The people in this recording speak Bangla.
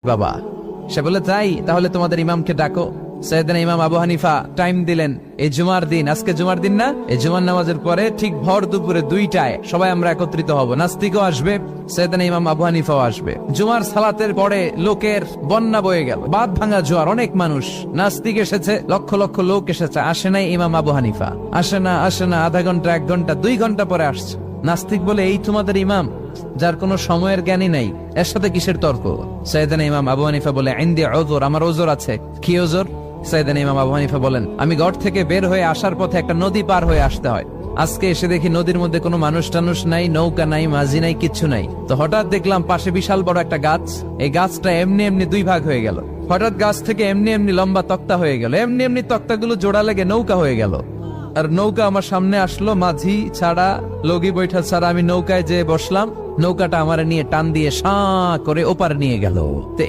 বাবা সে বলে তাই, তাহলে তোমাদের ইমামকে ডাকো। সাইয়েদনা ইমাম আবু হানিফা টাইম দিলেন, এই জুমার দিন, আজকে জুমার দিন না, এই জুমার নামাজের পরে ঠিক ভর দুপুরে 2টায় সবাই আমরা একত্রিত হব। নাস্তিকও আসবে, সাইয়েদনা ইমাম আবু হানিফাও আসবে। জুমার সালাতের পরে লোকের বন্যা বয়ে গেল, বাঁধ ভাঙা জোয়ার, অনেক মানুষ। নাস্তিক এসেছে, লক্ষ লক্ষ লোক এসেছে, আসে নাই ইমাম আবু হানিফা। আসে না আধা ঘন্টা, 1 ঘন্টা, 2 ঘন্টা পরে আসছে। নাস্তিক বলে, এই তোমাদের ইমাম যার কোনো সময়ের জ্ঞানই নাই, এর সাথে কিসের তর্ক? সাইয়েদনা ইমাম আবু হানিফা বলে, ইনদি উযর, আমার ওজর আছে। কি ওজর? সাইয়েদনা ইমাম আবু হানিফা বলেন, আমি ঘর থেকে বের হয়ে আসার পথে একটা নদী পার হয়ে আসতে হয়। আজকে এসে দেখি নদীর মধ্যে কোনো মানুষ টানুষ নাই, নৌকা নাই, মাঝি নাই, কিচ্ছু নাই। তো হঠাৎ দেখলাম পাশে বিশাল বড় একটা গাছ, এই গাছটা এমনি এমনি 2 ভাগ হয়ে গেল। হঠাৎ গাছ থেকে এমনি এমনি লম্বা তক্তা হয়ে গেল, এমনি এমনি তক্তাগুলো জোড়া লেগে নৌকা হয়ে গেল। আর নৌকা আমার সামনে আসলো, মাঝি ছাড়া, লগি বৈঠা ছাড়া। আমি নৌকায় যেয়ে বসলাম, নৌকাটা আমার নিয়ে টান দিয়ে সাঁ করে ওপার নিয়ে গেল। তো